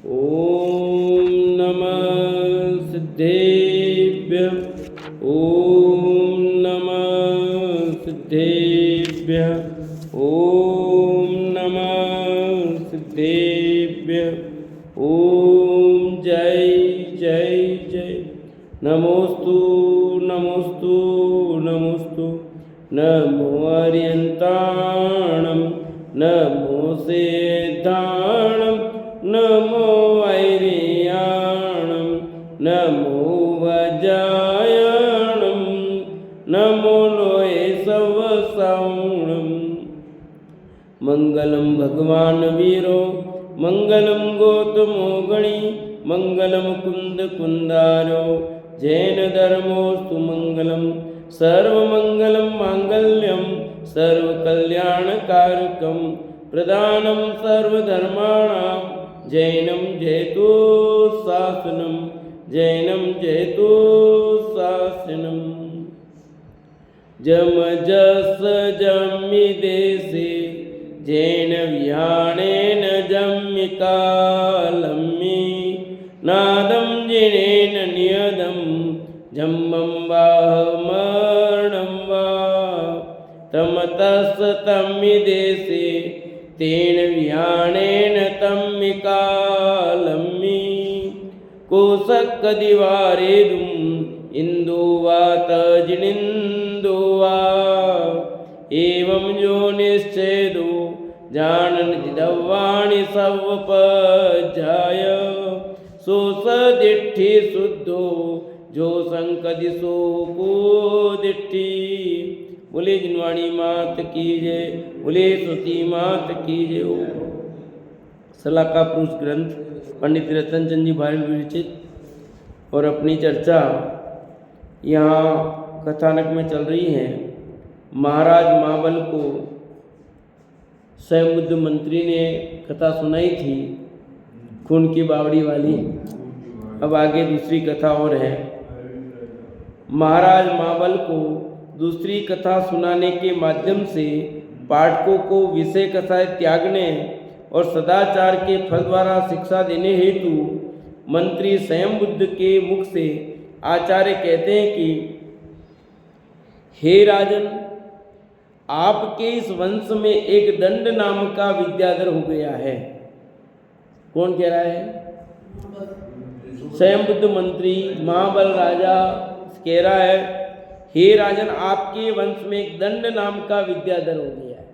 ओम नमः सिद्धेभ्यः। ओम नमः सिद्धेभ्यः। ओम नमः सिद्धेभ्यः। ओम जय जय जय। नमोस्तु नमोस्तु नमोस्तु। नमो अर्यन्ताणं नमो सिद्धाणं नमो ऐर्याणं नमो वज्रायणं नमो लोये सवसावणं। मंगलम भगवान वीरो मंगलम गौतमो गणी मंगलम कुंद कुंदारो जैन धर्मोस्तु मंगलम सर्वमंगलम मांगल्यम सर्वकल्याणकारकम प्रदानम सर्वधर्माणां जैनम जयतु शासनम जैनम जयतु शासनम। जम जस जम्मि देशे जैन विहाणेन जम्मिकालम्मि नादं जिनेन नियदं जम्मं वाहमर्णं वा तमतस तम्मि देशे तेन विहाणेन तम्मिकालम्मि कोशकदिवारेदुं इन्दुवात जिनिन्दुवा एवं जो निश्चेदो जानन दिदवाणि सवपजाय सो सदिट्ठि शुद्धो जो संकदिशो को दिट्ठि। बोले जिनवाणी मात की जय। बोले सती मात की जय। सलाका पुरुष ग्रंथ पंडित रतनचंद जी भारत विरचित और अपनी चर्चा यहाँ कथानक में चल रही है। महाराज महाबल को स्वयं बुद्ध मंत्री ने कथा सुनाई थी खून की बावड़ी वाली। अब आगे दूसरी कथा और है। महाराज महाबल को दूसरी कथा सुनाने के माध्यम से पाठकों को विषय कथाएं त्यागने और सदाचार के फल द्वारा शिक्षा देने हेतु मंत्री स्वयं बुद्ध के मुख से आचार्य कहते हैं कि हे राजन, आपके इस वंश में एक दंड नाम का विद्याधर हो गया है। कौन कह रहा है? स्वयं बुद्ध मंत्री महाबल राजा कह रहा है, हे राजन, आपके वंश में एक दंड नाम का विद्याधर हो गया है।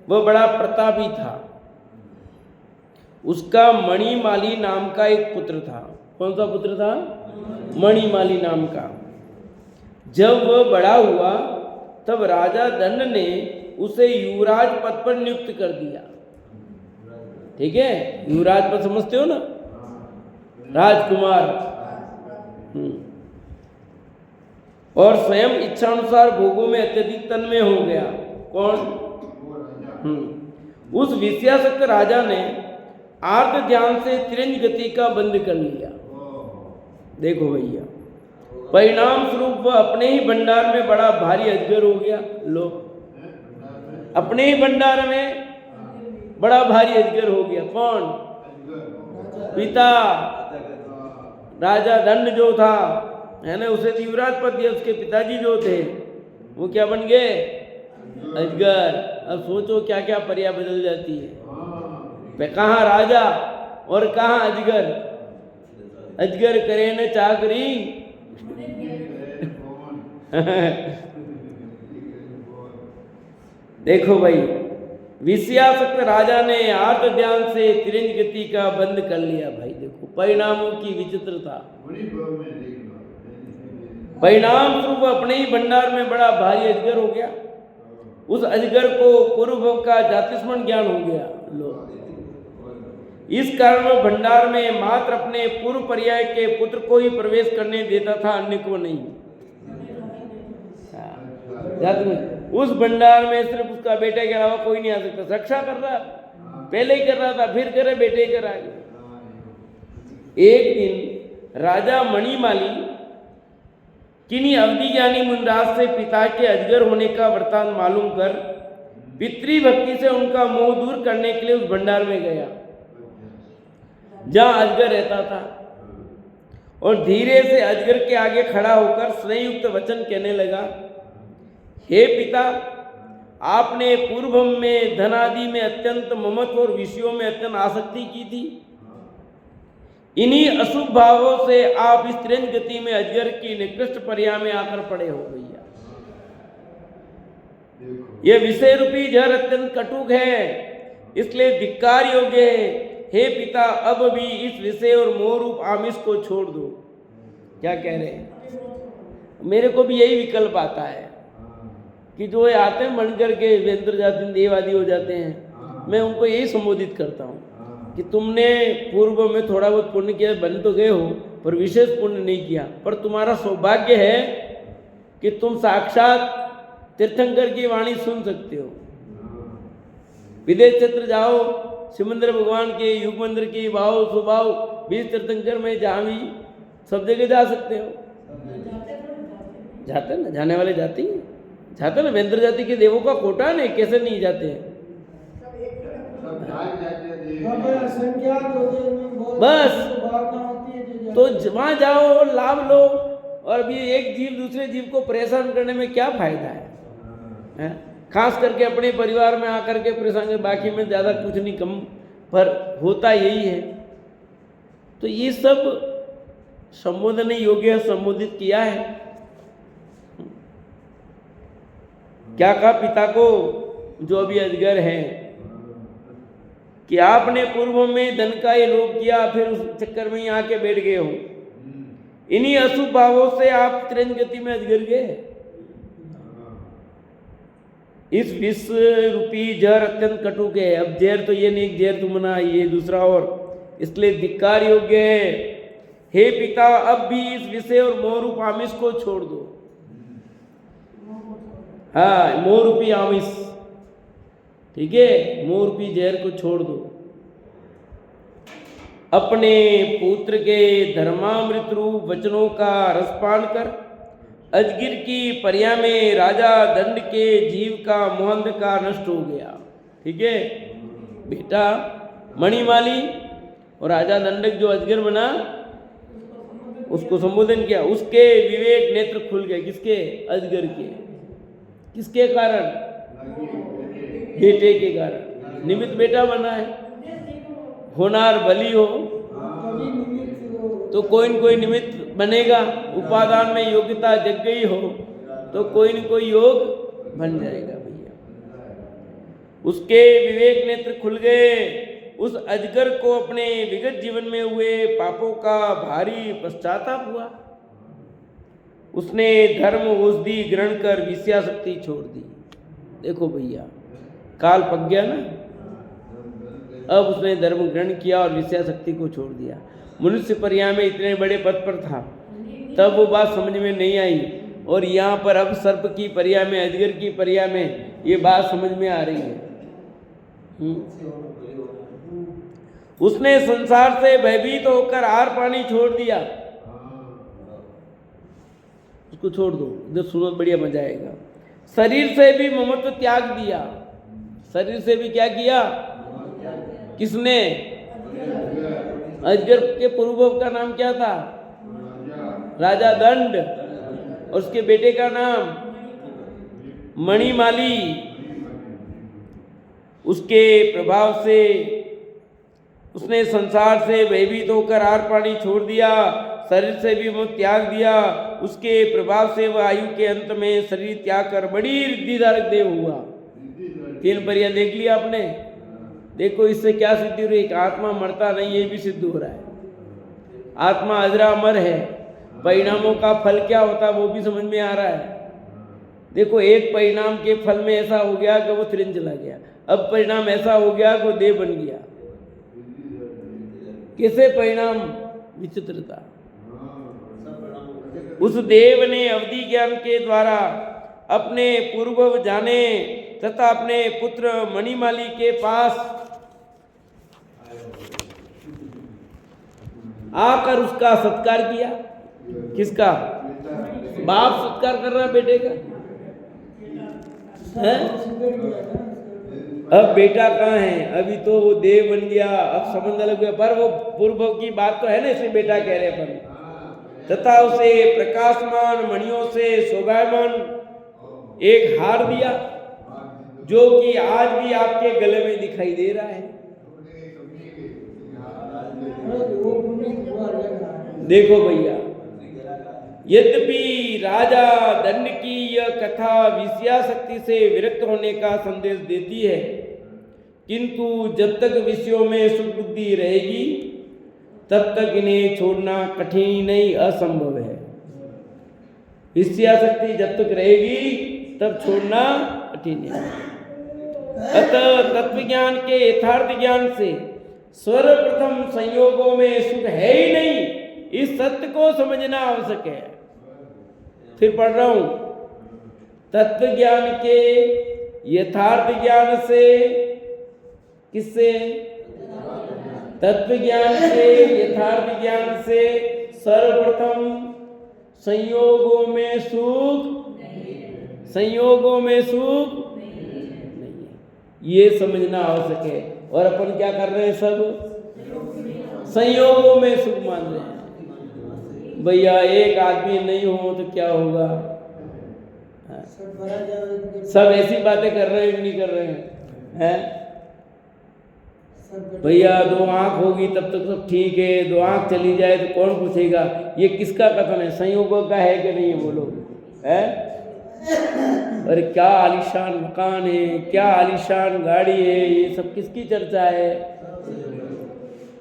वह बड़ा प्रतापी था। उसका मणिमाली नाम का एक पुत्र था। कौन सा पुत्र था? मणिमाली नाम का। जब वह बड़ा हुआ तब राजा दंड ने उसे युवराज पद पर नियुक्त कर दिया। ठीक है, युवराज पद समझते हो ना, राजकुमार। और स्वयं इच्छानुसार भोगों में अत्यधिक तन्मय हो गया। कौन? उस विषयासक्त राजा ने आर्त ध्यान से तिरंज गति का बंद कर लिया। देखो भैया, परिणाम स्वरूप वह अपने ही भंडार में बड़ा भारी अजगर हो गया। लो, अपने ही भंडार में बड़ा भारी अजगर हो गया। कौन? पिता राजा दंड जो था, है ना, उसे युवराज पद दिया। उसके पिताजी जो थे वो क्या बन गए? अजगर। अब सोचो क्या क्या पर्याय बदल जाती है। कहाँ राजा और कहाँ अजगर। अजगर करे न चाकरी देखो भाई, विषयासक्त राजा ने आर्त ध्यान से तिरंज गति का बंद कर लिया। भाई देखो परिणामों की विचित्रता। परिणाम स्वरूप अपने ही भंडार में बड़ा भारी अजगर हो गया। उस अजगर को पूर्व का जातिस्मरण ज्ञान हो गया। लो, इस कारण वह भंडार में मात्र अपने पूर्व पर्याय के पुत्र को ही प्रवेश करने देता था, अन्य को नहीं। उस भंडार में सिर्फ उसका बेटे के अलावा कोई नहीं आ सकता। रक्षा कर रहा, पहले ही कर रहा था, फिर करे बेटे कर आगे। एक दिन राजा मणिमाली किन्हीं अवधि ज्ञानी मुनराज से पिता के अजगर होने का वृत्तांत मालूम कर पितृभक्ति से उनका मोह दूर करने के लिए उस भंडार में गया। जहाँ अजगर रहता था, और धीरे से अजगर के आगे खड़ा होकर स्नेहयुक्त वचन कहने लगा, हे पिता, आपने पूर्व में धनादि में अत्यंत ममत्व और विषयों में अत्यंत आसक्ति की थी। इन्हीं अशुभ भावों से आप इस तिरंज गति में अजगर की निकृष्ट पर्याय में आकर पड़े हो भैया। यह विषय रूपी जहर अत्यंत कटुक है, इसलिए धिक्कार योग्य है। हे पिता, अब भी इस विषय और मोह रूप आमिष को छोड़ दो। क्या कह रहे हैं? मेरे को भी यही विकल्प आता है कि जो आते हैं बन करके वेंद्र जाते हैं, देवादी हो जाते हैं, मैं उनको यही संबोधित करता हूँ कि तुमने पूर्व में थोड़ा बहुत पुण्य किया, बन तो गए हो, पर विशेष पुण्य नहीं किया। पर तुम्हारा सौभाग्य है कि तुम साक्षात तीर्थंकर की वाणी सुन सकते हो। विदेश क्षेत्र जाओ, सिमंदर भगवान के युग मंदिर के भाव स्वभाव 20 तीर्थंकर में जहाँ भी सब जगह जा सकते हो। जाते ना, जाने वाले जाते ही जाते ना। वेंद्र जाति के देवों का कोटा नहीं, कैसे नहीं जाते हैं? बस तो वहाँ जाओ, लाभ लो। और अभी एक जीव दूसरे जीव को परेशान करने में क्या फायदा है? खास करके अपने परिवार में आकर के परेशान, बाकी में ज़्यादा कुछ नहीं, कम पर होता यही है। तो ये सब संबोधन योग्य संबोधित किया है। क्या कहा पिता को, जो अभी अजगर है, कि आपने पूर्व में धन का ये लोभ किया, फिर उस चक्कर में ही आके बैठ गए हो। इन्हीं अशुभ भावों से आप तिरंज गति में अजगर गए। इस विष रूपी जहर अत्यंत कटुक है। अब जहर तो ये नहीं, जहर तुम ना, ये दूसरा और, इसलिए धिक्कार योग्य है। हे पिता, अब भी इस विषय और मोह रूप आमिष को छोड़ दो। हाँ, मोह रूपी आमिष, ठीक है, मोह रूपी जहर को छोड़ दो। अपने पुत्र के धर्मामृत रूप वचनों का रसपान कर अजगिर की पर्या में राजा दंड के जीव का मोहंधकार नष्ट हो गया। ठीक है बेटा, मणिमाली और राजा दंडक जो अजगर बना, उसको संबोधन किया। उसके विवेक नेत्र खुल गए। किसके? अजगर के। किसके कारण? बेटे के कारण। निमित्त बेटा बना है। होनार बली हो तो कोई न कोई निमित्त बनेगा। उपादान में योग्यता जग गई हो तो कोई न कोई योग बन जाएगा भैया। उसके विवेक नेत्र खुल गए। उस अजगर को अपने विगत जीवन में हुए पापों का भारी पश्चाताप हुआ। उसने धर्म औषधि ग्रहण कर विषयासक्ति छोड़ दी। देखो भैया, काल पक गया ना। अब उसने धर्म ग्रहण किया और विषयासक्ति को छोड़ दिया। मनुष्य पर्याय में इतने बड़े पद पर था, तब वो बात समझ में नहीं आई, और यहाँ पर अब सर्प की पर्याय में, अजगर की पर्याय में ये बात समझ में आ रही है। उसने संसार से भयभीत होकर आर पानी छोड़ दिया। उसको छोड़ दो, इधर सुनो, बढ़िया मजा आएगा। शरीर से भी ममत्व त्याग दिया। शरीर से भी क्या किया? किसने? अजगर के पूर्वव का नाम क्या था? राजा दंड। और उसके बेटे का नाम मणिमाली। उसके प्रभाव से उसने संसार से भयभीत होकर आर पानी छोड़ दिया। शरीर से भी वो त्याग दिया। उसके प्रभाव से वह आयु के अंत में शरीर त्याग कर बड़ी रिद्धिधारक देव हुआ। 3 परियां देख लिया आपने। देखो इससे क्या सिद्धि हो रही है? आत्मा मरता नहीं, ये भी सिद्ध हो रहा है। आत्मा अजरा अमर है। परिणामों का फल क्या होता है वो भी समझ में आ रहा है। देखो, एक परिणाम के फल में ऐसा हो गया कि वो तिरंज चला गया। अब परिणाम ऐसा हो गया कि वो देव बन गया। कैसे परिणाम? विचित्रता। उस देव ने अवधि ज्ञान के द्वारा अपने पूर्व जाने तथा अपने पुत्र मणिमाली के पास आकर उसका सत्कार किया। किसका? बाप सत्कार कर रहा बेटे का है? अब बेटा कहाँ है? अभी तो वो देव बन गया, अब संबंध अलग गया, पर वो पूर्व की बात तो है ना, इसलिए बेटा कह रहे अपन। तथा उसे प्रकाशमान मणियों से शोभायमान एक हार दिया, जो कि आज भी आपके गले में दिखाई दे रहा है। देखो भैया, यद्यपि राजा दंड की यह कथा विषयासक्ति से विरक्त होने का संदेश देती है, किंतु जब तक विषयों में सुबुद्धि रहेगी तब तक इन्हें छोड़ना कठिन नहीं असंभव है। विषयासक्ति जब तक रहेगी तब छोड़ना कठिन है। अतः तत्व ज्ञान के यथार्थ ज्ञान से सर्वप्रथम संयोगों में सुख है ही नहीं, इस सत्य को समझना आवश्यक है। फिर पढ़ रहा हूं, तत्व ज्ञान के यथार्थ ज्ञान से, किससे? तत्व ज्ञान के यथार्थ ज्ञान से सर्वप्रथम संयोगों में सुख, संयोगों में सुख नहीं है, ये समझना आवश्यक है। और अपन क्या कर रहे हैं? सब संयोगों में सुख मान रहे हैं। भैया एक आदमी नहीं हो तो क्या होगा? सब ऐसी बातें कर रहे हैं कि नहीं कर रहे हैं? भैया दो आंख होगी तब तक सब ठीक है, दो आंख चली जाए तो कौन पूछेगा? ये किसका कथन है? संयोगों का है कि नहीं? बोलो है? अरे क्या आलीशान मकान है, क्या आलीशान गाड़ी है, ये सब किसकी चर्चा है?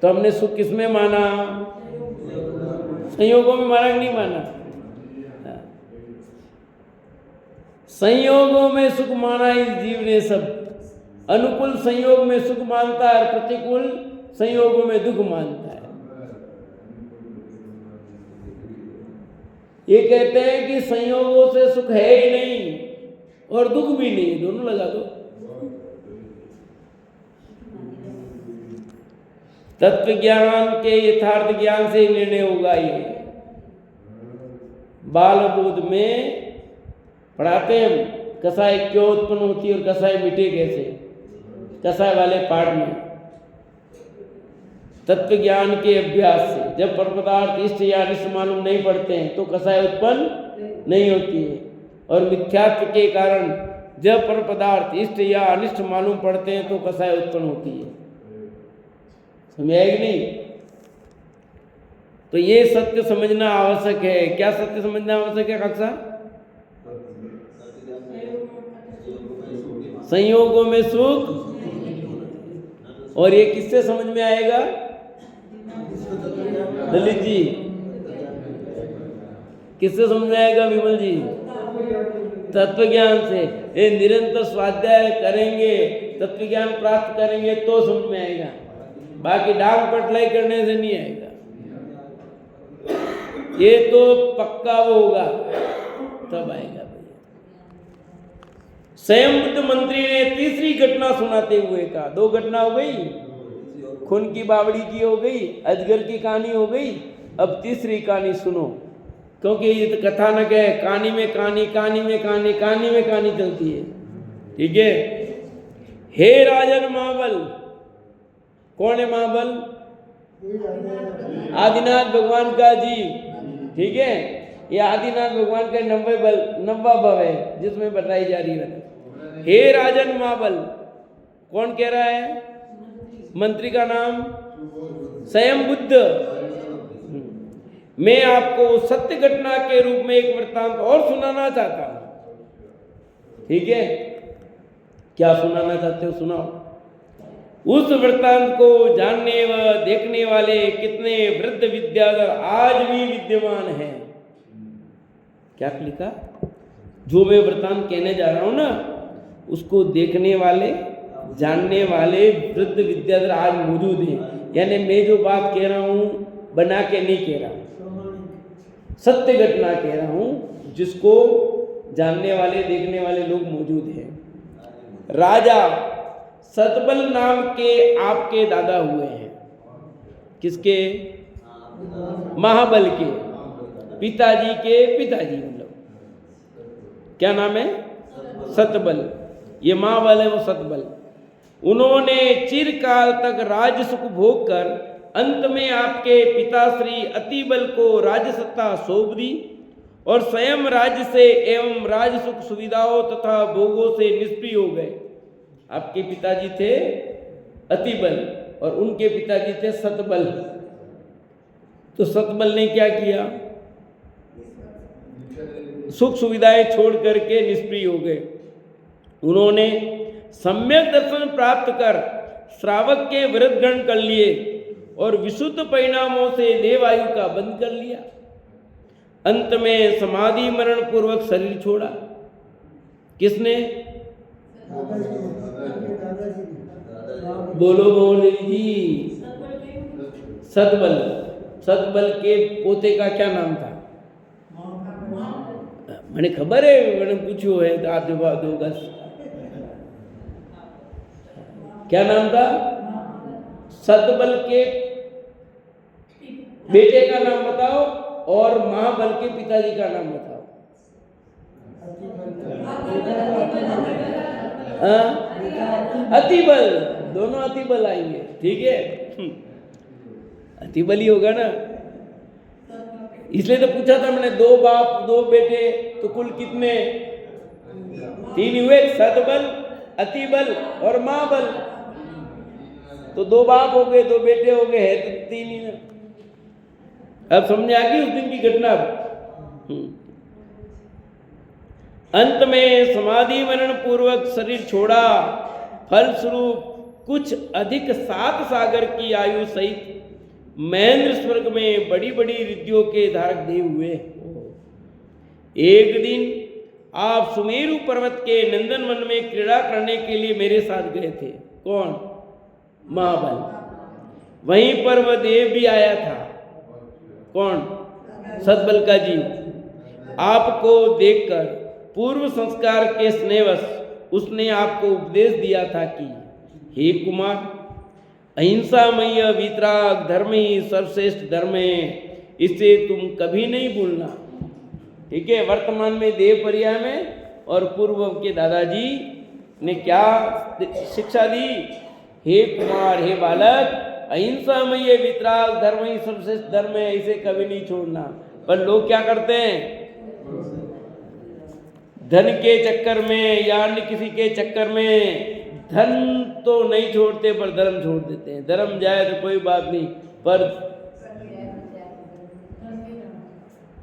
तो हमने सुख किसमें माना? संयोगों में माना कि नहीं माना? संयोगों में सुख माना इस जीव ने सब। अनुकूल संयोग में सुख मानता है, प्रतिकूल संयोगों में दुख मानता है। ये कहते हैं कि संयोगों से सुख है ही नहीं और दुख भी नहीं, दोनों लगा दो। तत्व ज्ञान के यथार्थ ज्ञान से निर्णय होगा। ये बाल बोध में पढ़ाते हैं कसाई क्यों उत्पन्न होती है और कसाई मिटे कैसे, कसाई वाले पाठ में। तत्व ज्ञान के अभ्यास से जब पर पदार्थ इष्ट या अनिष्ट मालूम नहीं पड़ते हैं तो कसाई उत्पन्न नहीं होती है, और मिथ्यात्व के कारण जब पर पदार्थ इष्ट या अनिष्ट मालूम पड़ते हैं तो कसाई उत्पन्न होती है। समझ आएगी नहीं? तो ये सत्य समझना आवश्यक है। क्या सत्य समझना आवश्यक है कक्षा? संयोगों में सुख, और ये किससे समझ में आएगा? ललित जी किससे समझ में आएगा? विमल जी तत्व ज्ञान से। ये निरंतर स्वाध्याय करेंगे, तत्व ज्ञान प्राप्त करेंगे तो समझ में आएगा, बाकी डांग पटलाई करने से नहीं आएगा। ये तो पक्का वो होगा तब आएगा। स्वयं बुद्ध मंत्री ने तीसरी घटना सुनाते हुए कहा, दो घटना हो गई, खून की बावड़ी की हो गई, अजगर की कहानी हो गई, अब तीसरी कहानी सुनो, क्योंकि ये तो कथानक है, कहानी में कहानी, कहानी में कहानी, कहानी में कहानी चलती है। ठीक है। हे राजन महाबल। कौन है महाबल? आदिनाथ भगवान का जीव। ठीक है, ये आदिनाथ भगवान का नब्बा भव है जिसमें बताई जा रही है। हे राजन महाबल, कौन कह रहा है? मंत्री का नाम स्वयं बुद्ध। मैं आपको सत्य घटना के रूप में एक वृत्तांत और सुनाना चाहता हूं। ठीक है, क्या सुनाना चाहते हो? सुनाओ। उस वृत्तांत को जानने व देखने वाले कितने वृद्ध विद्याधर आज भी विद्यमान हैं। क्या लिखा? जो मैं वृत्तांत कहने जा रहा हूं ना, उसको देखने वाले, जानने वाले वृद्ध विद्याधर आज मौजूद हैं। यानी मैं जो बात कह रहा हूं बना के नहीं कह रहा, सत्य घटना कह रहा हूं, जिसको जानने वाले, देखने वाले लोग मौजूद हैं। राजा सतबल नाम के आपके दादा हुए हैं। किसके? महाबल के पिताजी के पिताजी। मतलब क्या नाम है? सतबल। ये महाबल है, वो सतबल। उन्होंने चिरकाल तक राज सुख भोग कर अंत में आपके पिताश्री अतिबल को राजसत्ता सौंप दी और स्वयं राज्य से एवं राज सुख सुविधाओं तथा भोगों से निष्क्रिय हो गए। आपके पिताजी थे अतिबल और उनके पिताजी थे सतबल। तो सतबल ने क्या किया? सुख सुविधाएं छोड़ करके निष्क्रिय हो गए। उन्होंने सम्यक दर्शन प्राप्त कर श्रावक के व्रत ग्रहण कर लिए और विशुद्ध परिणामों से देवायु का बंध कर लिया। अंत में समाधि मरण पूर्वक शरीर छोड़ा। किसने? बोलो बोल जी। सतबल। सतबल के पोते का क्या नाम था? मैंने खबर है, मैंने पूछो है तो आप जवाब दो बस। क्या नाम था? सतबल के बेटे का नाम बताओ और महाबल के पिताजी का नाम बताओ। अतिबल। दोनों अतिबल आएंगे, ठीक है। अतिबल ही होगा ना, इसलिए तो पूछा था मैंने। 2 बाप 2 बेटे तो कुल कितने? 3 हुए, सतबल, अतिबल और महाबल। तो 2 बाप हो गए, 2 बेटे हो गए, है तो 3 ही ना। अब समझ आ गई उस दिन की घटना। अंत में समाधि मरण पूर्वक शरीर छोड़ा। फलस्वरूप कुछ अधिक 7 सागर की आयु सहित महेंद्र स्वर्ग में बड़ी बड़ी रिद्धियों के धारक देव हुए। एक दिन आप सुमेरु पर्वत के नंदन वन में क्रीड़ा करने के लिए मेरे साथ गए थे। कौन? महाबल। वहीं पर वह देव भी आया था। कौन? सतबल का जी। आपको देखकर पूर्व संस्कार के स्नेहवश उसने आपको उपदेश दिया था कि हे कुमार, अहिंसामय वीतराग धर्म ही सर्वश्रेष्ठ धर्म है, इसे तुम कभी नहीं भूलना। ठीक है। वर्तमान में देव पर्याय में और पूर्व के दादाजी ने क्या शिक्षा दी? हे कुमार, हे बालक, अहिंसामय वीतराग धर्म ही सर्वश्रेष्ठ धर्म है, इसे कभी नहीं छोड़ना। पर लोग क्या करते हैं? धन के चक्कर में या अन्य किसी के चक्कर में धन तो नहीं छोड़ते पर धर्म छोड़ देते हैं। धर्म जाए तो कोई बात नहीं, पर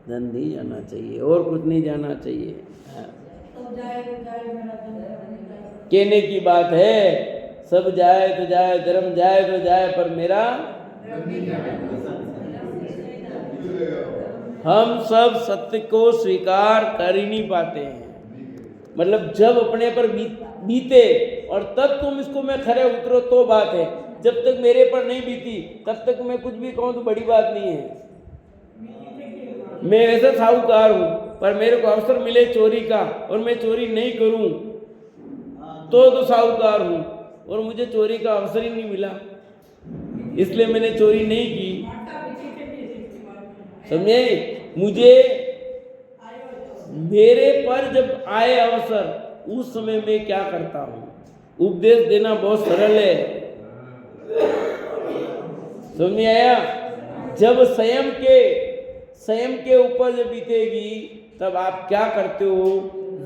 धन नहीं जाना चाहिए और कुछ नहीं जाना चाहिए। कहने की बात है, सब जाए तो जाए, धर्म जाए तो जाए, पर मेरा हम सब सत्य को स्वीकार कर ही नहीं पाते हैं। मतलब जब अपने पर बीते और तब तुम इसको मैं खरे उतरो तो बात है। जब तक मेरे पर नहीं बीती तब तक मैं कुछ भी कहूँ तो बड़ी बात नहीं है। मैं वैसे साहूकार हूँ, पर मेरे को अवसर मिले चोरी का और मैं चोरी नहीं करूँ तो साहूकार हूँ, और मुझे चोरी का अवसर ही नहीं मिला, इसलिए मैंने चोरी नहीं की। समझे? मुझे मेरे पर जब आए अवसर, उस समय मैं क्या करता हूँ? उपदेश देना बहुत सरल है। समझ आया? जब स्वयं के ऊपर जब बीतेगी तब आप क्या करते हो,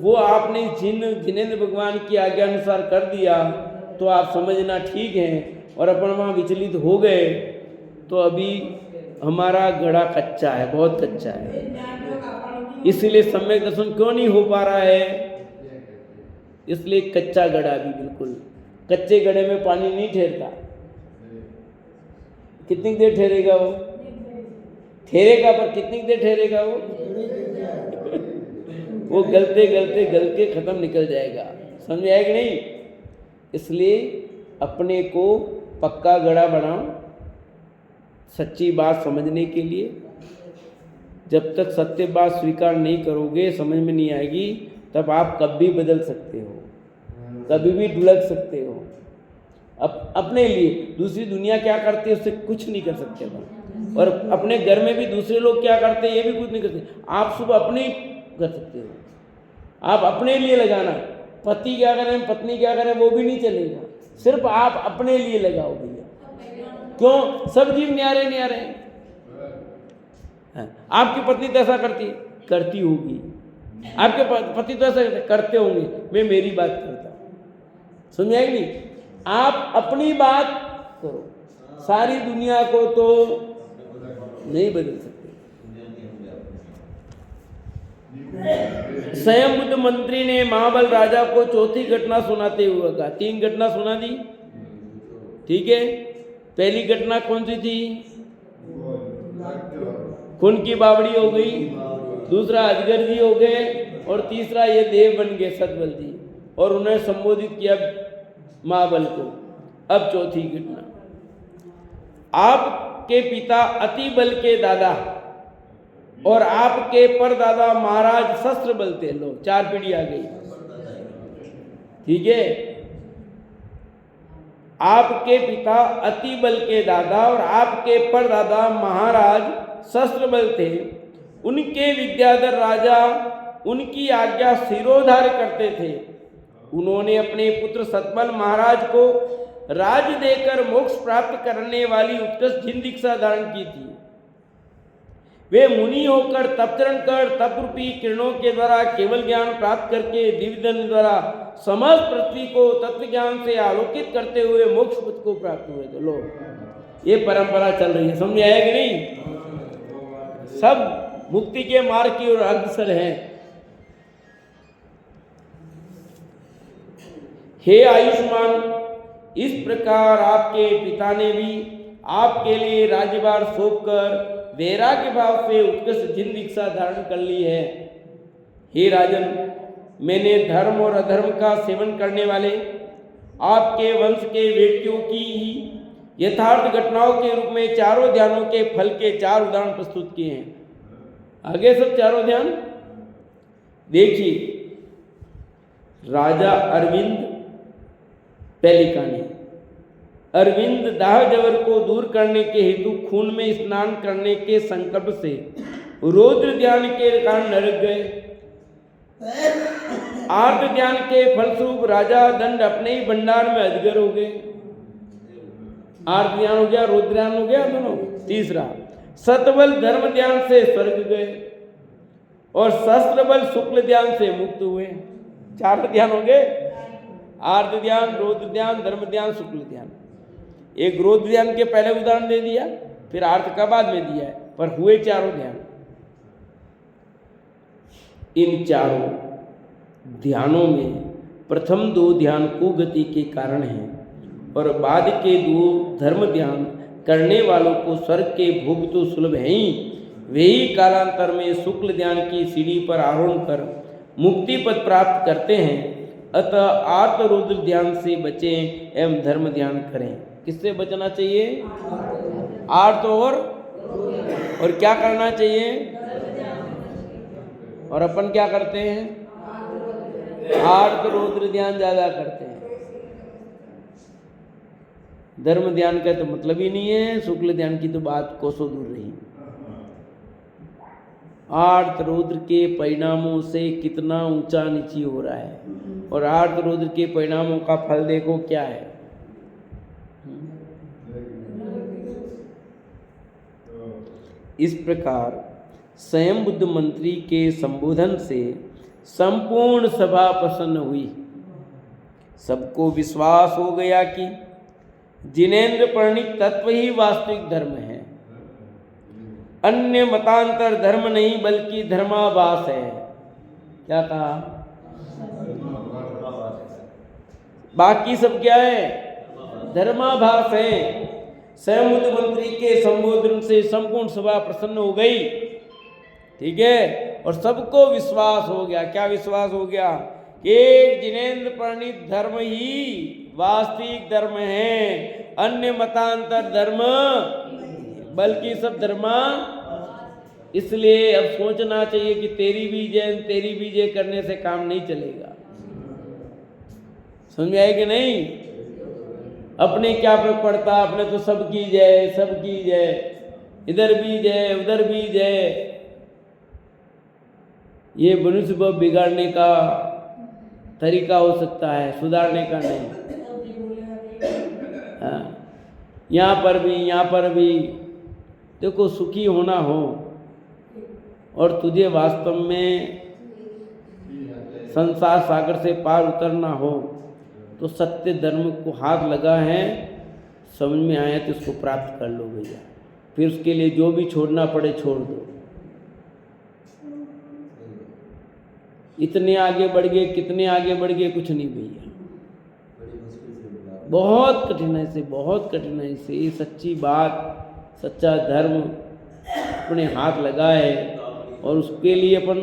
वो आपने जिनेंद्र भगवान की आज्ञा अनुसार कर दिया तो आप समझना ठीक है, और अपन वहाँ विचलित हो गए तो अभी हमारा घड़ा कच्चा है, बहुत कच्चा है। इसलिए सम्यक दर्शन क्यों नहीं हो पा रहा है? इसलिए कच्चा घड़ा भी, बिल्कुल कच्चे घड़े में पानी नहीं ठहरता। कितनी देर ठहरेगा वो? ठहरेगा, पर कितनी देर ठहरेगा वो? वो गलते गलते गल के खत्म निकल जाएगा। समझ आया कि नहीं? इसलिए अपने को पक्का घड़ा बनाओ सच्ची बात समझने के लिए। जब तक सत्य बात स्वीकार नहीं करोगे, समझ में नहीं आएगी, तब आप कभी बदल सकते हो, कभी भी ढुलक सकते हो। अपने लिए दूसरी दुनिया क्या करती है उससे कुछ नहीं कर सकते अपन, और अपने घर में भी दूसरे लोग क्या करते हैं ये भी कुछ नहीं करते। आप सुबह अपने कर सकते हो, आप अपने लिए लगाना। पति क्या करें, पत्नी क्या करें, वो भी नहीं चलेगा। सिर्फ आप अपने लिए लगाओ भैया। क्यों? सब जीव न्यारे न्यारे हैं। आपकी पत्नी तो ऐसा करती होगी, आपके पति तो ऐसा करते होंगे, मैं मेरी बात करता हूं, समझ आई नहीं? आप अपनी बात करो, सारी दुनिया को तो नहीं बदल सकते। स्वयं बुद्ध मंत्री ने महाबल राजा को चौथी घटना सुनाते हुए कहा, 3 घटना सुना दी, ठीक है। पहली घटना कौन सी थी? खून की बावड़ी हो गई, दूसरा अजगर जी हो गए, और तीसरा ये देव बन गए सतबल जी, और उन्हें संबोधित किया महाबल को। अब चौथी घटना, आपके पिता अति बल के दादा और आपके परदादा महाराज शस्त्र बल थे। लो 4 पीढ़ी आ गई, ठीक है। आपके पिता अति बल के दादा और आपके परदादा महाराज शस्त्र बल थे। उनके विद्याधर राजा उनकी आज्ञा सिरोधार्य करते थे। उन्होंने अपने पुत्र सतबल महाराज को राज देकर मोक्ष प्राप्त करने वाली उत्कृष्ट जिन दीक्षा धारण की थी। वे मुनि होकर तपचरण कर तप रूपी किरणों के द्वारा केवल ज्ञान प्राप्त करके दिव्यधन द्वारा समस्त पृथ्वी को तत्व ज्ञान से आलोकित करते हुए मोक्ष पद को प्राप्त हुए थे। लो ये परंपरा चल रही है, समझ आया कि नहीं? सब मुक्ति के मार्ग की ओर अग्रसर हैं। हे आयुष्मान, इस प्रकार आपके पिता ने भी आपके लिए राज्यभार सौंपकर वैराग्य भाव से उत्कृष्ट जिन दीक्षा धारण कर ली है। हे राजन, मैंने धर्म और अधर्म का सेवन करने वाले आपके वंश के व्यक्तियों की ही यथार्थ घटनाओं के रूप में चारों ध्यानों के फल के 4 उदाहरण प्रस्तुत किए हैं। आगे सब चारों ध्यान देखिए। राजा अरविंद, पहली कहानी। अरविंद दाह जवर को दूर करने के हेतु खून में स्नान करने के संकल्प से रौद्र ध्यान के कारण नरक गए। आर्त ध्यान के फलस्वरूप राजा दंड अपने ही भंडार में अजगर हो गए। आर्त ध्यान हो गया, रौद्र ध्यान हो गया दोनों। तीसरा, सतबल धर्म ध्यान से स्वर्ग गए और शस्त्र बल शुक्ल ध्यान से मुक्त हुए। 4 ध्यान हो गए, आर्त ध्यान, रौद्र ध्यान, धर्म ध्यान, शुक्ल ध्यान। एक रौद्र ध्यान के पहले उदाहरण दे दिया, फिर आर्त का बाद में दिया है, पर हुए चारों ध्यान। इन चारों ध्यानों में प्रथम 2 ध्यान कुगति के कारण हैं और बाद के 2 धर्म ध्यान करने वालों को स्वर्ग के भोग तो सुलभ हैं ही, वे ही कालांतर में शुक्ल ध्यान की सीढ़ी पर आरोहण कर मुक्ति पद प्राप्त करते हैं। अतः आर्त रौद्र ध्यान से बचें एवं धर्म ध्यान करें। किससे बचना चाहिए? आर्त और क्या करना चाहिए? और अपन क्या करते हैं? आर्त रौद्र ध्यान ज्यादा करते हैं। धर्म ध्यान का तो मतलब ही नहीं है, शुक्ल ध्यान की तो बात कोसों दूर रही। आर्त रौद्र के परिणामों से कितना ऊंचा नीची हो रहा है, और आर्त रौद्र के परिणामों का फल देखो क्या है। इस प्रकार स्वयं बुद्ध मंत्री के संबोधन से संपूर्ण सभा प्रसन्न हुई। सबको विश्वास हो गया कि जिनेन्द्र प्रणीत तत्व ही वास्तविक धर्म है, अन्य मतांतर धर्म नहीं बल्कि धर्माभास है। क्या कहा? बाकी सब क्या है? धर्माभास है। स्वयं बुद्ध मंत्री के संबोधन से संपूर्ण सभा प्रसन्न हो गई, ठीक है, और सबको विश्वास हो गया। क्या विश्वास हो गया? कि जिनेन्द्र प्रणीत धर्म ही वास्तविक धर्म है, अन्य मतांतर धर्म बल्कि सब धर्मा। इसलिए अब सोचना चाहिए कि तेरी भी जय करने से काम नहीं चलेगा। समझ आए कि नहीं? अपने क्या फर्क पड़ता, अपने तो सबकी जय, इधर भी जय उधर भी जय। ये मनुष्य को बिगाड़ने का तरीका हो सकता है, सुधारने का नहीं। यहाँ पर भी। देखो, सुखी होना हो और तुझे वास्तव में संसार सागर से पार उतरना हो तो सत्य धर्म को हाथ लगा है, समझ में आया तो उसको प्राप्त कर लो भैया। फिर उसके लिए जो भी छोड़ना पड़े छोड़ दो। इतने आगे बढ़ गए, कितने आगे बढ़ गए, कुछ नहीं भैया। बहुत कठिनाई से ये सच्ची बात, सच्चा धर्म अपने हाथ लगाए और उसके लिए अपन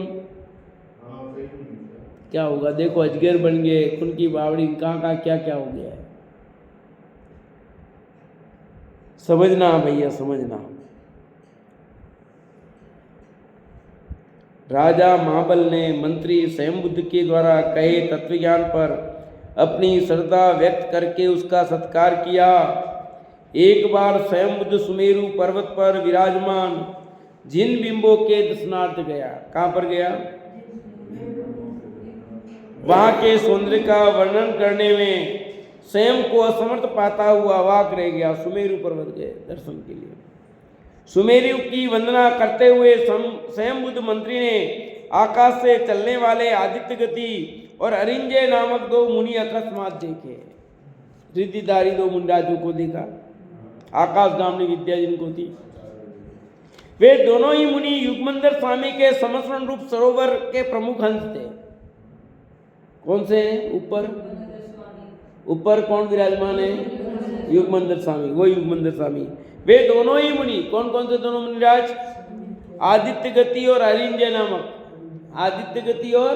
क्या होगा। देखो, अजगर बन गए, खून की बावड़ी, कहाँ क्या क्या हो गया है। समझना भैया, समझना। राजा महाबल ने मंत्री स्वयं बुद्ध के द्वारा कहे तत्वज्ञान पर अपनी श्रद्धा व्यक्त करके उसका सत्कार किया। एक बार स्वयं बुद्ध सुमेरु पर्वत पर विराजमान जिन बिंबों के दर्शनार्थ गया। कहाँ पर गया? वहां के सौंदर्य का वर्णन करने में स्वयं को असमर्थ पाता हुआ अवाक रह गया। सुमेरु पर्वत गए दर्शन के लिए। सुमेरु की वंदना करते हुए स्वयं बुद्ध मंत्री ने आकाश से चलने वाले आदित्य गति और अरिंजय नामक दो मुनि अकस्मात देखे। रिद्धिधारी दो मुनिराजों को देखा, आकाशगामी विद्या जिनको थी। वे दोनों ही मुनि युगमंदर स्वामी के समस्रण रूप सरोवर के प्रमुख हंस थे। कौन से हैं? ऊपर कौन विराजमान है? युगमंदर स्वामी, वो युगमंदर स्वामी। वे दोनों ही मुनि, कौन कौन से दोनों मुनिराज? आदित्य गति और अरिंजय नामक। आदित्य गति और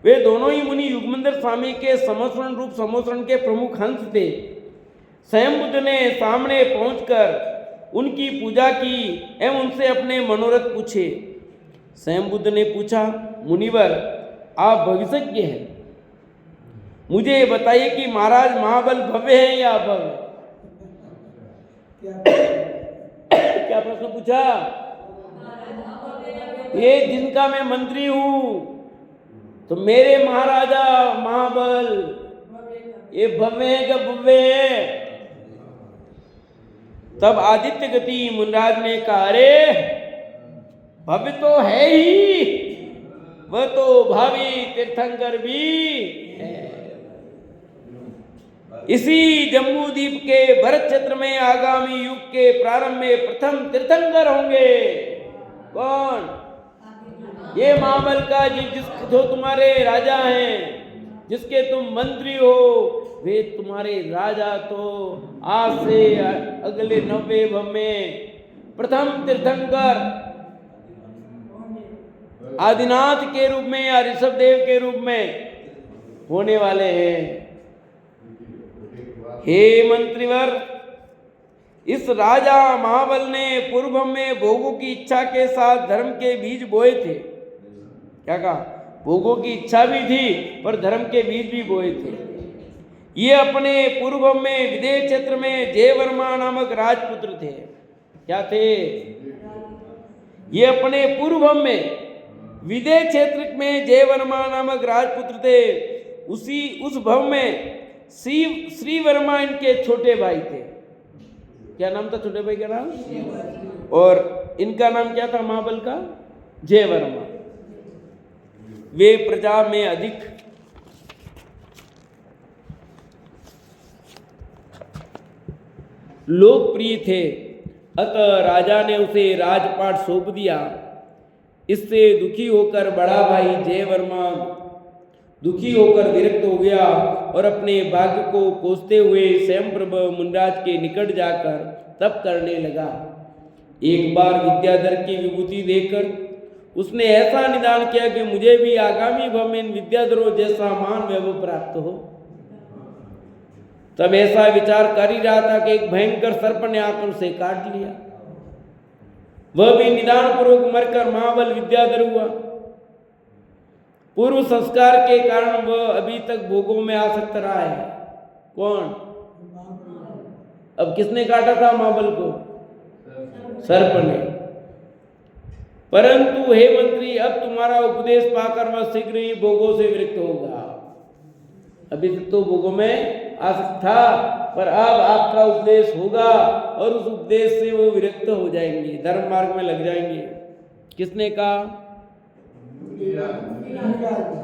वे दोनों ही मुनि युगमंदर स्वामी के समस्रण रूप समोसरण के प्रमुख हंस थे। स्वयं बुद्ध ने सामने पहुंचकर उनकी पूजा की एवं उनसे अपने मनोरथ पूछे। स्वयं बुद्ध ने पूछा, मुनिवर, आप भविष्यज्ञ हैं, मुझे बताइए कि महाराज महाबल भव्य हैं या अभव्य? क्या प्रश्न पूछा? ये जिनका मैं मंत्री हूं, तो मेरे महाराजा महाबल ये भव्य है क्या भव्य है? तब आदित्य गति मुनिराज ने कहा, अरे भव्य तो है ही, वह तो भावी तीर्थंकर भी है। इसी जम्बू द्वीप के भरत क्षेत्र में आगामी युग के प्रारंभ में प्रथम तीर्थंकर होंगे। कौन? ये महाबल का जो तुम्हारे राजा हैं, जिसके तुम मंत्री हो, वे तुम्हारे राजा तो आज से अगले 90 भव में प्रथम तीर्थंकर आदिनाथ के रूप में या ऋषभदेव के रूप में होने वाले हैं। हे मंत्रीवर, इस राजा महाबल ने पूर्व में भोगों की इच्छा के साथ धर्म के बीज बोए थे। क्या कहा? भोगों की इच्छा भी थी पर धर्म के बीज भी बोए थे। ये अपने पूर्व में विदेह क्षेत्र में जयवर्मा नामक राजपुत्र थे। क्या थे? ये अपने पूर्व में विदेह क्षेत्र में जयवर्मा नामक राजपुत्र थे। उस भव में श्री वर्मा इनके छोटे भाई थे। क्या नाम था छोटे भाई का नाम? और इनका नाम क्या था महाबल का? जयवर्मा। वे प्रजा में अधिक लोकप्रिय थे, अतः राजा ने उसे राजपाट सौंप दिया। इससे दुखी होकर बड़ा भाई जयवर्मा दुखी होकर विरक्त हो गया और अपने भाग्य को कोसते हुए स्वयंप्रभ मुनिराज के निकट जाकर तप करने लगा। एक बार विद्याधर की विभूति देखकर उसने ऐसा निदान किया कि मुझे भी आगामी भव में विद्याधरों जैसा महान वैभव प्राप्त हो। तब ऐसा विचार कर ही रहा था कि एक भयंकर सर्प ने आकर उसे काट लिया। वह भी निदान पूर्वक मरकर महाबल विद्याधर हुआ। पूर्व संस्कार के कारण वह अभी तक भोगों में आसक्त रहा है। कौन? अब किसने काटा था महाबल को? सर्प ने। परंतु हे मंत्री, अब तुम्हारा उपदेश पाकर वह शीघ्र ही भोगों से विरक्त होगा। अभी तक तो भोगों में आसक्त था पर अब आपका उपदेश होगा और उस उपदेश से वो विरक्त हो जाएंगे, धर्म मार्ग में लग जाएंगे। किसने कहा?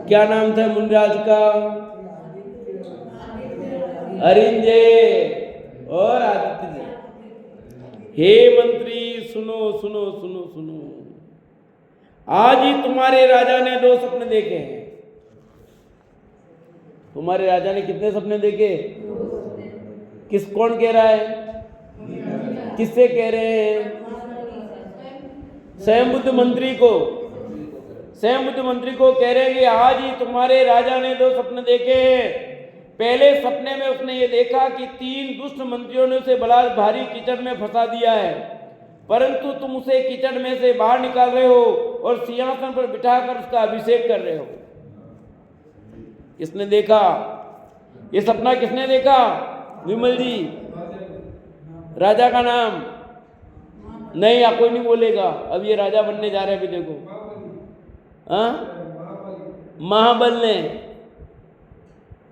क्या नाम था मुनिराज का? अरिंजय और आदित्य जी। हे मंत्री सुनो सुनो सुनो सुनो, आज ही तुम्हारे राजा ने 2 सपने देखे हैं। तुम्हारे राजा ने कितने सपने देखे? कौन कह रहा है? किससे कह रहे हैं? स्वयं बुद्ध मंत्री को। स्वयं बुद्ध मंत्री को कह रहे हैं कि आज ही तुम्हारे राजा ने 2 सपने देखे हैं। पहले सपने में उसने ये देखा कि 3 दुष्ट मंत्रियों ने उसे बड़ा भारी कीचड़ में फंसा दिया है, परंतु तुम उसे कीचड़ में से बाहर निकाल रहे हो और सिंहासन पर बिठाकर उसका अभिषेक कर रहे हो। किसने देखा ये सपना? किसने देखा? विमल जी। राजा का नाम नहीं, आप कोई नहीं बोलेगा। अब ये राजा बनने जा रहे हैं, अभी देखो। महाबल ने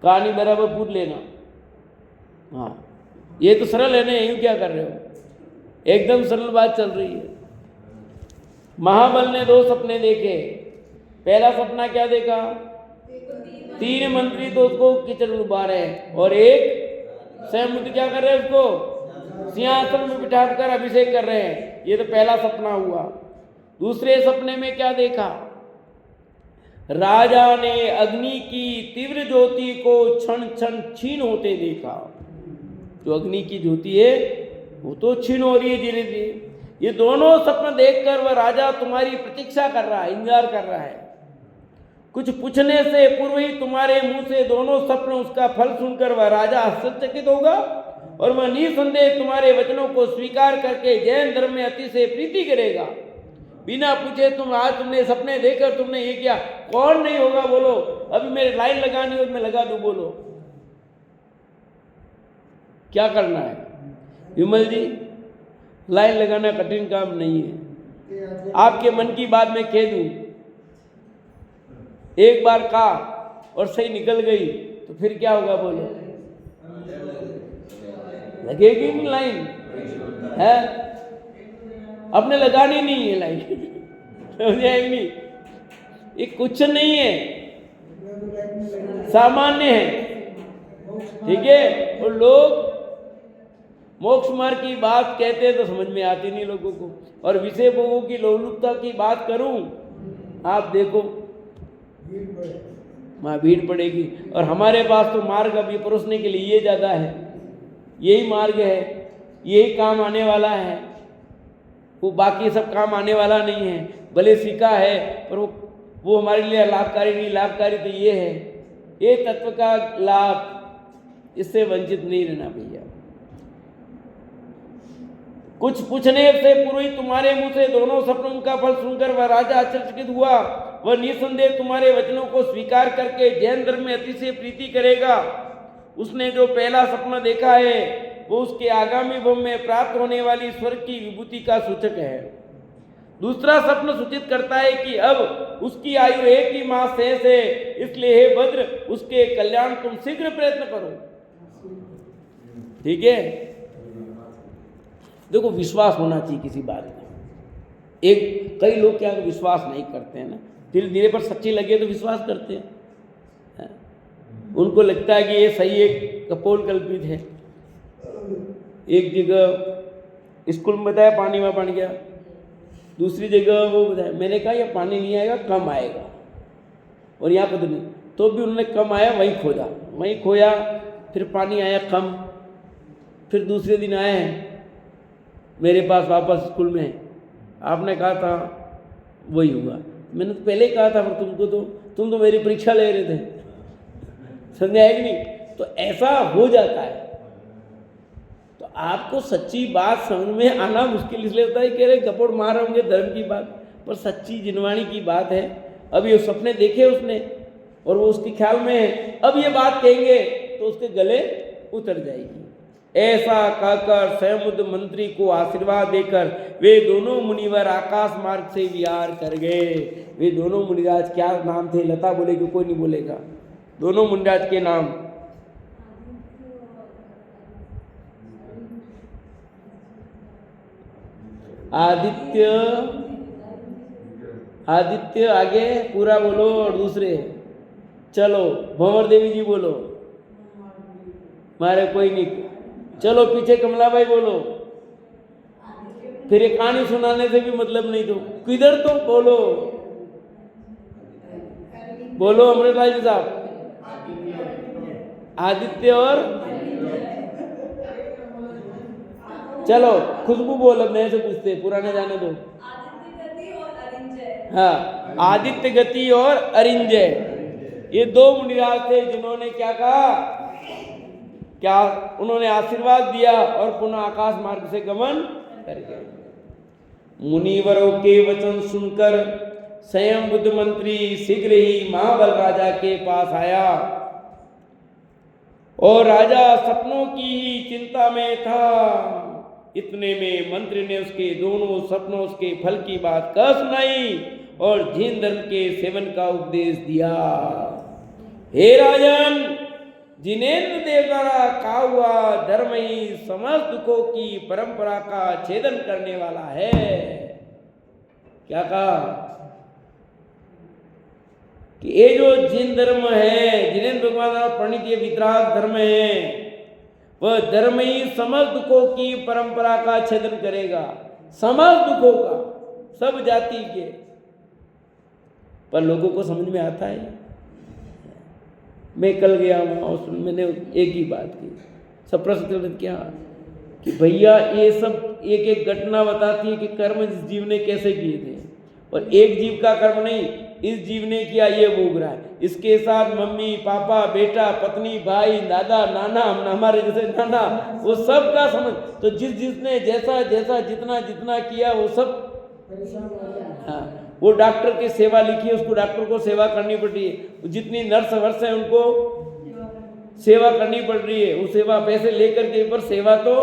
कहानी बराबर पूछ लेना। हाँ, ये तो सरल है ना, यूं क्या कर रहे हो? एकदम सरल बात चल रही है। महाबल ने 2 सपने देखे। पहला सपना क्या देखा? 3 मंत्री तो उसको कीचड़ में डुबा रहे हैं और एक स्वयं बुद्ध क्या कर रहे हैं? उसको सिंहासन में बिठाकर अभिषेक कर रहे हैं। ये तो पहला सपना हुआ। दूसरे सपने में क्या देखा? राजा ने अग्नि की तीव्र ज्योति को क्षण क्षण क्षीण होते देखा। जो अग्नि की ज्योति है वो तो क्षीण हो रही है धीरे धीरे। ये दोनों सपने देखकर वह राजा तुम्हारी प्रतीक्षा कर रहा है, इंतजार कर रहा है। कुछ पूछने से पूर्व ही तुम्हारे मुंह से दोनों सपने उसका फल सुनकर वह राजा आश्चर्यचकित होगा और वह निसंदेह तुम्हारे वचनों को स्वीकार करके जैन धर्म में अतिशय प्रीति करेगा। बिना पूछे तुमने सपने देखकर तुमने ये किया। कौन नहीं होगा बोलो? अभी मेरे लाइन लगानी हो, मैं लगा दूं, बोलो क्या करना है? विमल जी, लाइन लगाना कठिन काम नहीं है। आपके मन की बात मैं कह दूं, एक बार कहा और सही निकल गई तो फिर क्या होगा बोलो? लगेगी नहीं लाइन है, अपने लगानी नहीं है लाइन। समझाएगी नहीं, ये कुछ नहीं है, सामान्य है, ठीक है। और लोग मोक्ष मार्ग की बात कहते हैं तो समझ में आती नहीं लोगों को। और विषय भोगों की लोलुपता की बात करूं, आप देखो वहाँ भीड़ पड़ेगी। और हमारे पास तो मार्ग अभी परोसने के लिए ये ज़्यादा है, यही मार्ग है, यही काम आने वाला है। वो बाकी सब काम आने वाला नहीं है। भले सीखा है पर वो हमारे लिए लाभकारी नहीं। लाभकारी तो ये है, ये तत्व का लाभ, इससे वंचित नहीं रहना भैया। कुछ पूछने से पूर्व ही तुम्हारे मुंह से दोनों सपनों का फल सुनकर वह राजा आश्चर्यचकित हुआ। वह निसंदेह तुम्हारे वचनों को स्वीकार करके जैन धर्म में अतिशय प्रीति करेगा। उसने जो पहला सपना देखा है वो उसके आगामी भव में प्राप्त होने वाली स्वर्ग की विभूति का सूचक है। दूसरा सपना सूचित करता है कि अब उसकी आयु 1 ही मास शेष है, इसलिए हे भद्र, उसके कल्याण तुम शीघ्र प्रयत्न करो। ठीक है, देखो विश्वास होना चाहिए किसी बात में। कई लोग क्या विश्वास नहीं करते हैं ना, धीरे धीरे पर सच्ची लगे तो विश्वास करते हैं। उनको लगता है कि ये सही है, कपोल कल्पित है। एक जगह स्कूल में बताया पानी में बन गया, दूसरी जगह वो बताया, मैंने कहा ये पानी नहीं आएगा, कम आएगा, और यहाँ पर नहीं, तो भी उन्होंने कम आया, वहीं खोदा, वहीं खोया, फिर पानी आया कम। फिर दूसरे दिन आए मेरे पास वापस स्कूल में, आपने कहा था वही हुआ। मैंने तो पहले ही कहा था, पर तुम तो मेरी परीक्षा ले रहे थे, समझ आएगी नहीं। तो ऐसा हो जाता है। तो आपको सच्ची बात समझ में आना मुश्किल इसलिए होता है, कह रहे गपोड़ मार होंगे धर्म की बात, पर सच्ची जिनवाणी की बात है। अब ये सपने देखे उसने और वो उसके ख्याल में है, अब ये बात कहेंगे तो उसके गले उतर जाएगी। ऐसा कहकर स्वयं बुद्ध मंत्री को आशीर्वाद देकर वे दोनों मुनिवर आकाश मार्ग से विहार कर गए। वे दोनों मुनिराज, क्या नाम थे? लता बोलेगी, कोई नहीं बोलेगा। दोनों मुनिराज के नाम आदित्य, आदित्य आगे पूरा बोलो और दूसरे चलो। भंवर देवी जी बोलो, मारे कोई नहीं। चलो पीछे कमला भाई बोलो। फिर ये कहानी सुनाने से भी मतलब नहीं, तो किधर तो बोलो, बोलो अमृतलाल जी साहब। आदित्य और चलो खुशबू बोल, अब नए से पूछते, पुराने जाने दो। हाँ, आदित्य गति और अरिंजय, ये दो मुनिराज थे जिन्होंने क्या कहा, क्या उन्होंने आशीर्वाद दिया और पुनः आकाश मार्ग से गमन कर गए। मुनिवरों के वचन सुनकर स्वयं बुद्ध मंत्री शीघ्र ही महाबल राजा के पास आया और राजा सपनों की ही चिंता में था। इतने में मंत्री ने उसके दोनों सपनों के फल की बात कह सुनाई और जैन धर्म के सेवन का उपदेश दिया। हे राजन, जिनेन्द्र देव द्वारा कहा हुआ धर्म ही समस्त दुखों की परंपरा का छेदन करने वाला है। क्या कहा कि ये जो जैन धर्म है, जिनेन्द्र भगवान द्वारा प्रणीत ये वितराग धर्म है, वह धर्म ही समस्त दुखों की परंपरा का छेदन करेगा। समस्त दुखों का, सब जाति के। पर लोगों को समझ में आता है? मैं कल गया वहाँ, मैंने एक ही बात की, सब प्रश्न क्या कि भैया ये सब एक एक घटना बताती है कि कर्म इस जीव ने कैसे किए थे, और एक जीव का कर्म नहीं, इस जीव ने किया ये भोग रहा है। इसके साथ मम्मी पापा बेटा पत्नी भाई दादा नाना, हमारे जैसे नाना, वो सब का समझ, तो जिस जिसने जैसा जैसा जितना जितना किया वो सब। हाँ, वो डॉक्टर की सेवा लिखी है, उसको डॉक्टर को सेवा करनी पड़ रही है। जितनी नर्स वर्स है उनको सेवा करनी पड़ रही है। वो सेवा पैसे लेकर के, पर सेवा तो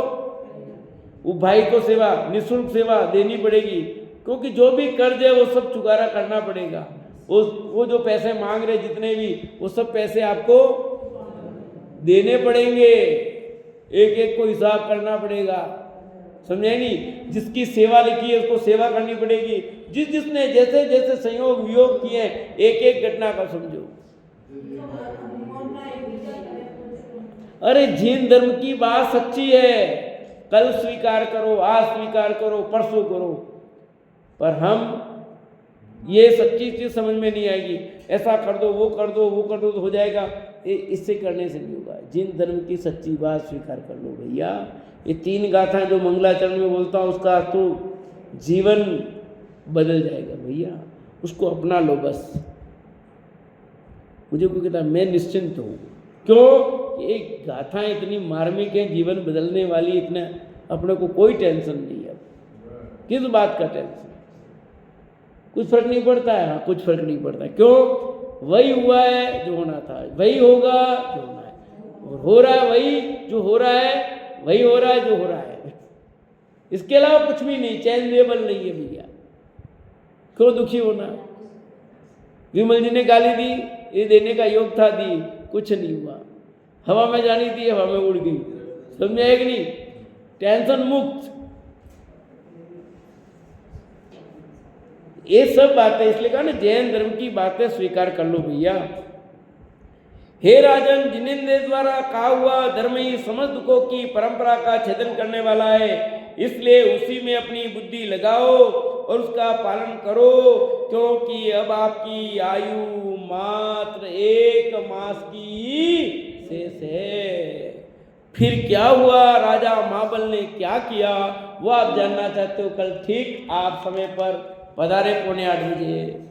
वो भाई को सेवा, निःशुल्क सेवा देनी पड़ेगी, क्योंकि जो भी कर्ज है वो सब चुकारा करना पड़ेगा। वो जो पैसे मांग रहे जितने भी, वो सब पैसे आपको देने पड़ेंगे, एक एक को हिसाब करना पड़ेगा, समझे नहीं? जिसकी सेवा लिखी है उसको सेवा करनी पड़ेगी। जिस जिसने जैसे जैसे संयोग वियोग किए, एक एक घटना का समझो। अरे जैन धर्म की बात सच्ची है, कल स्वीकार करो, आज स्वीकार करो, परसों करो, पर हम ये सच्ची चीज समझ में नहीं आएगी। ऐसा कर दो, वो कर दो, वो कर दो तो हो जाएगा, इससे करने से नहीं होगा। जैन धर्म की सच्ची बात स्वीकार कर लो भैया। ये 3 गाथाएं जो मंगलाचरण में बोलता हूँ, उसका तो जीवन बदल जाएगा भैया, उसको अपना लो बस। मुझे कोई कहता मैं निश्चिंत हूँ, क्यों? एक गाथाएं इतनी मार्मिक है, जीवन बदलने वाली, इतना अपने को कोई टेंशन नहीं है। किस बात का टेंशन? कुछ फर्क नहीं पड़ता है। हाँ, कुछ फर्क नहीं पड़ता है। क्यों? वही हुआ है जो होना था, वही होगा जो होना है, और हो रहा है वही जो हो रहा है, वही हो रहा है जो हो रहा है। इसके अलावा कुछ भी नहीं, चेंजेबल नहीं है भैया। क्यों दुखी होना? विमल जी ने गाली दी, ये देने का योग था, दी, कुछ नहीं हुआ। हवा में जानी थी, हवा में उड़ गई, समझ में आएगी नहीं? टेंशन मुक्त। ये सब बातें, इसलिए कहा ना जैन धर्म की बातें स्वीकार कर लो भैया। हे राजन, जिनेन्द्र द्वारा कहा हुआ धर्म ही समस्त दुखों की परंपरा का छेदन करने वाला है, इसलिए उसी में अपनी बुद्धि लगाओ और उसका पालन करो, क्योंकि अब आपकी आयु मात्र 1 मास की शेष है। फिर क्या हुआ, राजा महाबल ने क्या किया, वो आप जानना चाहते हो? कल ठीक आप समय पर पधारे 7:45 बजे।